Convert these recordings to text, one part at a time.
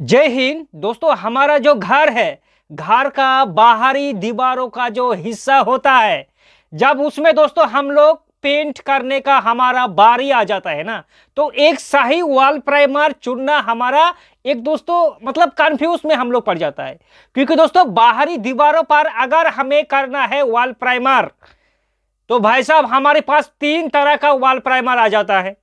जय हिंद दोस्तों। हमारा जो घर है, घर का बाहरी दीवारों का जो हिस्सा होता है, जब उसमें दोस्तों हम लोग पेंट करने का हमारा बारी आ जाता है ना, तो एक सही वॉल प्राइमर चुनना हमारा एक दोस्तों मतलब कंफ्यूज में हम लोग पड़ जाता है। क्योंकि दोस्तों बाहरी दीवारों पर अगर हमें करना है वॉल प्राइमर, तो भाई साहब हमारे पास तीन तरह का वॉल प्राइमर आ जाता है।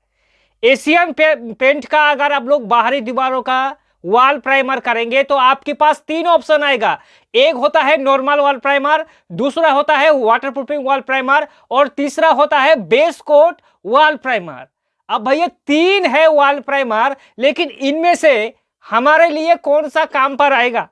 एशियन पेंट का अगर आप लोग बाहरी दीवारों का वॉल प्राइमर करेंगे तो आपके पास तीन ऑप्शन आएगा। एक होता है नॉर्मल वॉल प्राइमर, दूसरा होता है वाटरप्रूफिंग वॉल प्राइमर और तीसरा होता है बेस कोट वॉल प्राइमर। अब भैया तीन है वॉल प्राइमर, लेकिन इनमें से हमारे लिए कौन सा काम पर आएगा,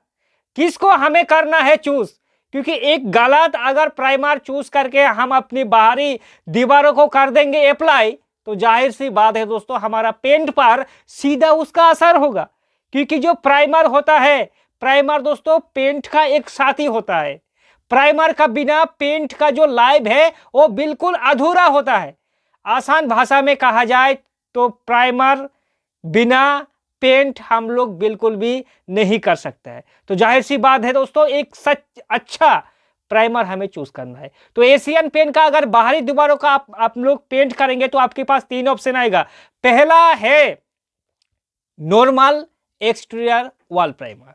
किसको हमें करना है चूज। क्योंकि एक गलत अगर प्राइमर चूज करके हम अपनी बाहरी दीवारों को कर देंगे अप्लाई, तो जाहिर सी बात है दोस्तों हमारा पेंट पर सीधा उसका असर होगा। क्योंकि जो प्राइमर होता है, प्राइमर दोस्तों पेंट का एक साथी होता है। प्राइमर का बिना पेंट का जो लाइफ है वो बिल्कुल अधूरा होता है। आसान भाषा में कहा जाए तो प्राइमर बिना पेंट हम लोग बिल्कुल भी नहीं कर सकते हैं। तो जाहिर सी बात है दोस्तों एक सच अच्छा प्राइमर हमें चूज करना है। तो एशियन पेंट का अगर बाहरी दीवारों का आप लोग पेंट करेंगे तो आपके पास तीन ऑप्शन आएगा। पहला है नॉर्मल एक्सटीरियर वॉल प्राइमर।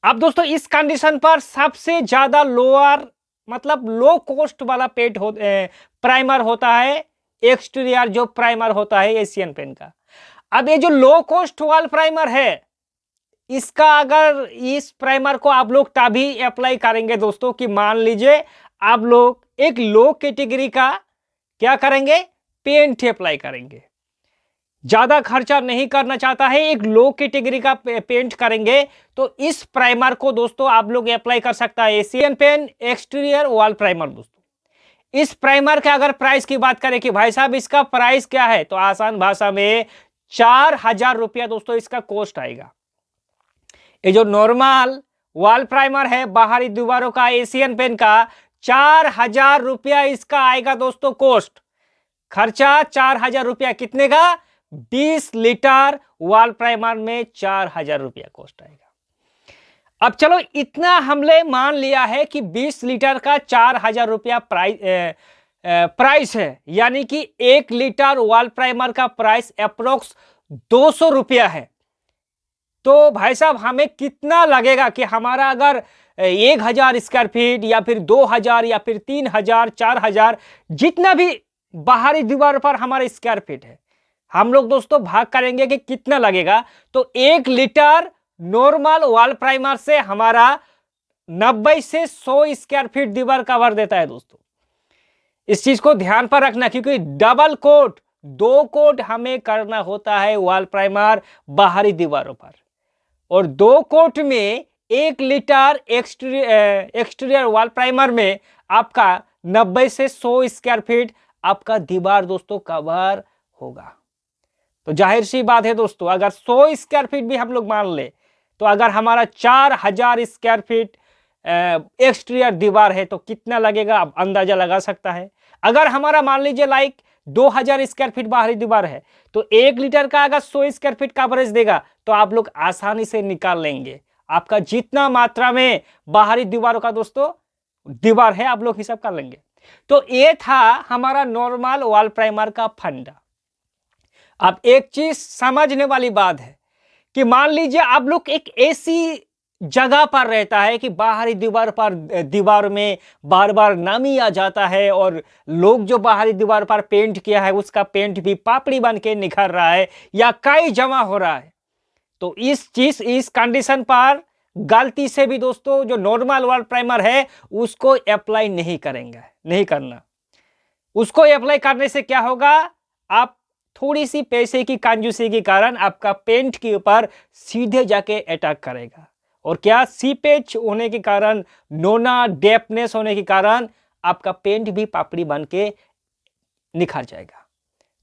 अब दोस्तों इस कंडीशन पर सबसे ज्यादा लोअर मतलब लो कॉस्ट वाला पेंट प्राइमर होता है एक्सटीरियर जो प्राइमर होता है एशियन पेंट का। अब ये जो लो कॉस्ट वॉल प्राइमर है, इसका अगर इस प्राइमर को आप लोग तभी अप्लाई करेंगे दोस्तों कि मान लीजिए आप लोग एक लो कैटेगरी का क्या करेंगे, पेंट अप्लाई करेंगे, ज्यादा खर्चा नहीं करना चाहता है, एक लो कैटेगरी का पेंट करेंगे, तो इस प्राइमर को दोस्तों आप लोग अप्लाई कर सकता है Asian paint exterior wall primer. दोस्तों इस प्राइमर के अगर प्राइस की बात करें कि भाई साहब इसका प्राइस क्या है, तो आसान भाषा में 4,000 रुपया दोस्तों इसका कॉस्ट आएगा। ये जो नॉर्मल वॉल प्राइमर है बाहरी दीवारों का एशियन पेंट का, 4,000 रुपया इसका आएगा दोस्तों कॉस्ट। खर्चा 4,000 रुपया, कितने का, 20 लीटर वॉल प्राइमर में 4,000 रुपया कॉस्ट आएगा। अब चलो इतना हमने मान लिया है कि 20 लीटर का 4,000 रुपया प्राइस है, यानी कि 1 लीटर वॉल प्राइमर का प्राइस अप्रोक्स 200 रुपया है। तो भाई साहब हमें कितना लगेगा कि हमारा अगर 1,000 स्क्वायर फीट या फिर 2,000 या फिर 3,000 4,000 जितना भी बाहरी दीवार पर हमारा स्क्वायर फीट है, हम लोग दोस्तों भाग करेंगे कि कितना लगेगा। तो 1 लीटर नॉर्मल वॉल प्राइमर से हमारा 90 से 100 स्क्वायर फीट दीवार कवर देता है दोस्तों। इस चीज को ध्यान पर रखना, क्योंकि डबल कोट 2 कोट हमें करना होता है वॉल प्राइमर बाहरी दीवारों पर, और 2 कोट में 1 लीटर एक्सटीरियर वॉल प्राइमर में आपका 90 से 100 स्क्वायर फीट आपका दीवार दोस्तों कवर होगा। तो जाहिर सी बात है दोस्तों अगर 100 स्क्वायर फीट भी हम लोग मान ले, तो अगर हमारा 4,000 स्क्वायर फीट एक्सटीरियर दीवार है तो कितना लगेगा आप अंदाजा लगा सकता है। अगर हमारा मान लीजिए लाइक 2,000 स्क्वायर फीट बाहरी दीवार है, तो 1 लीटर का अगर 100 स्क्वायर फीट कवरेज देगा तो आप लोग आसानी से निकाल लेंगे आपका जितना मात्रा में बाहरी दीवारों का दोस्तों दीवार है, आप लोग हिसाब कर लेंगे। तो ये था हमारा नॉर्मल वॉल प्राइमर का फंडा। अब एक चीज समझने वाली बात है कि मान लीजिए आप लोग एक ऐसी जगह पर रहता है कि बाहरी दीवार में बार बार नमी आ जाता है, और लोग जो बाहरी दीवार पर पेंट किया है उसका पेंट भी पापड़ी बन के निखर रहा है या काई जमा हो रहा है, तो इस कंडीशन पर गलती से भी दोस्तों जो नॉर्मल वॉल प्राइमर है उसको अप्लाई नहीं करेंगे, नहीं करना। उसको अप्लाई करने से क्या होगा, आप थोड़ी सी पैसे की कंजूसी के कारण आपका पेंट के ऊपर सीधे जाके अटैक करेगा, और क्या सीपेज होने के कारण, नोना डेपनेस होने के कारण आपका पेंट भी पापड़ी बन के निखर जाएगा।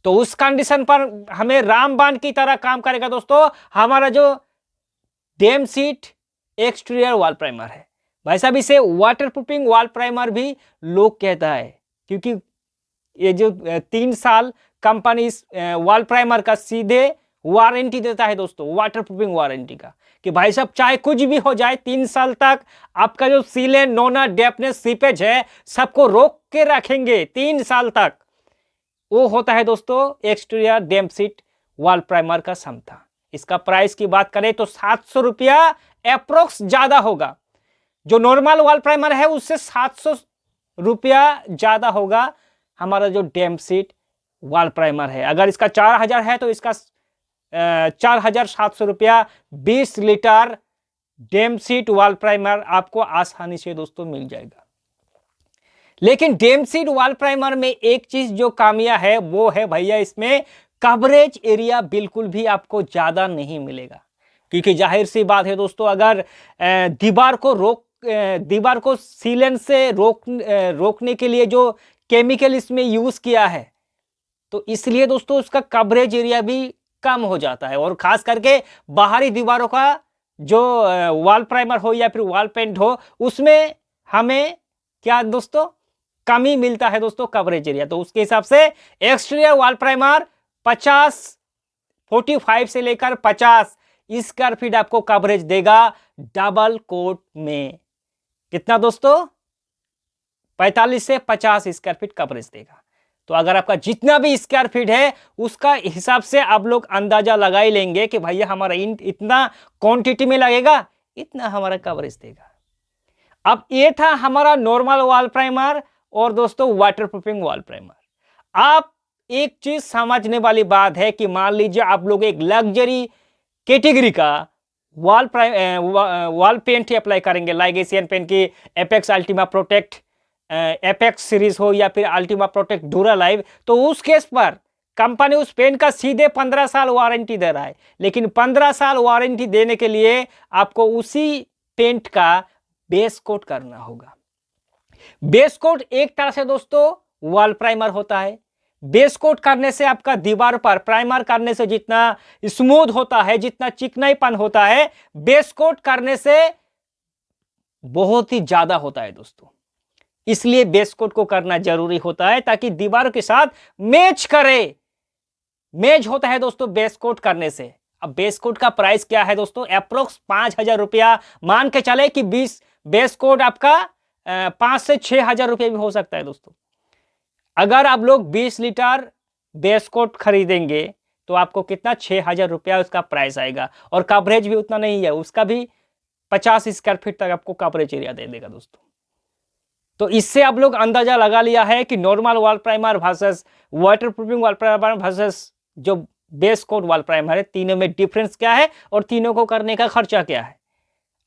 तो उस कंडीशन पर हमें रामबाण की तरह काम करेगा दोस्तों हमारा जो dam seat exterior wall primer है। भाई साहब इसे वाटरप्रूफिंग वॉल प्राइमर भी लोग कहता है, क्योंकि ये जो 3 साल कंपनी इस वॉल प्राइमर का सीधे वारंटी देता है दोस्तों, वाटर प्रूफिंग वारंटी का, कि भाई साहब चाहे कुछ भी हो जाए 3 साल तक आपका जो सीलें, नोना, डेपनेस, सीपेज है सबको रोक के रखेंगे 3 साल तक। वो होता है दोस्तों एक्सटीरियर डैम्प शीट वॉल प्राइमर का क्षमता। इसका प्राइस की बात करें तो 700 रुपया अप्रोक्स ज्यादा होगा। जो नॉर्मल वॉल प्राइमर है उससे 700 रुपया ज्यादा होगा हमारा जो डैम्प शीट वॉल प्राइमर है। अगर इसका 4000 है तो इसका 4700 रुपया 20 लीटर डैम्प शीट वॉल प्राइमर आपको आसानी से दोस्तों मिल जाएगा। लेकिन डैम्प शीट वॉल प्राइमर में एक चीज जो कामिया है वो है भैया इसमें कवरेज एरिया बिल्कुल भी आपको ज्यादा नहीं मिलेगा, क्योंकि जाहिर सी बात है दोस्तों, अगर दीवार को सीलन से रोकने के लिए जो केमिकल इसमें यूज किया है तो इसलिए दोस्तों उसका कवरेज एरिया भी कम हो जाता है। और खास करके बाहरी दीवारों का जो वॉल प्राइमर हो या फिर वॉल पेंट हो उसमें हमें क्या दोस्तों कमी मिलता है दोस्तों कवरेज एरिया। तो उसके हिसाब से एक्सटीरियर वॉल प्राइमर 45 से लेकर 50 स्क्वायर फीट आपको कवरेज देगा डबल कोट में। कितना दोस्तों? 45 से 50 स्क्वायर फीट कवरेज देगा। तो अगर आपका जितना भी स्क्वायर फीट है उसका हिसाब से आप लोग अंदाजा लगा ही लेंगे कि भैया हमारा इतना क्वांटिटी में लगेगा, इतना हमारा कवरेज देगा। अब ये था हमारा नॉर्मल वॉल प्राइमर और दोस्तों वाटर प्रूफिंग वॉल प्राइमर। आप एक चीज समझने वाली बात है कि मान लीजिए आप लोग एक लग्जरी कैटेगरी का वॉल पेंट अप्लाई करेंगे, लाइक एशियन पेंट की apex Ultima protect apex series हो या फिर अल्टीमा प्रोटेक्ट डूरा लाइव, तो उस केस पर कंपनी उस पेंट का सीधे 15 साल वारंटी दे रहा है। लेकिन 15 साल वारंटी देने के लिए आपको उसी पेंट का बेस कोट करना होगा। बेस कोट एक तरह से दोस्तों वॉल प्राइमर होता है। बेस कोट करने से आपका दीवार पर प्राइमर करने से जितना स्मूथ होता है, जितना चिकनाईपन होता है, बेस कोट करने से बहुत ही ज्यादा होता है दोस्तों। इसलिए बेस कोट को करना जरूरी होता है ताकि दीवार के साथ मैच करे। मैच होता है दोस्तों बेस कोट करने से। अब बेस कोट का प्राइस क्या है दोस्तों? अप्रोक्स 5000 रुपया मान के चले कि 20 बेस कोट आपका 5 से 6000 रुपये भी हो सकता है दोस्तों। अगर आप लोग 20 लीटर बेस कोट खरीदेंगे तो आपको कितना 6000 रुपया उसका प्राइस आएगा। और कवरेज भी उतना नहीं है, उसका भी 50 स्क्वायर फीट तक आपको कवरेज एरिया दे देगा दोस्तों। तो इससे आप लोग अंदाजा लगा लिया है कि normal wall primer versus water proofing wall primer versus जो बेस कोट वॉल प्राइमर है, तीनों में डिफरेंस क्या है और तीनों को करने का खर्चा क्या है।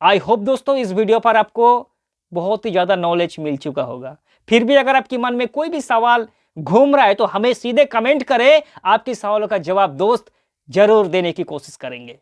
आई होप दोस्तों इस वीडियो पर आपको बहुत ही ज्यादा नॉलेज मिल चुका होगा। फिर भी अगर आपके मन में कोई भी सवाल घूम रहा है तो हमें सीधे कमेंट करें, आपके सवालों का जवाब दोस्त जरूर देने की कोशिश करेंगे।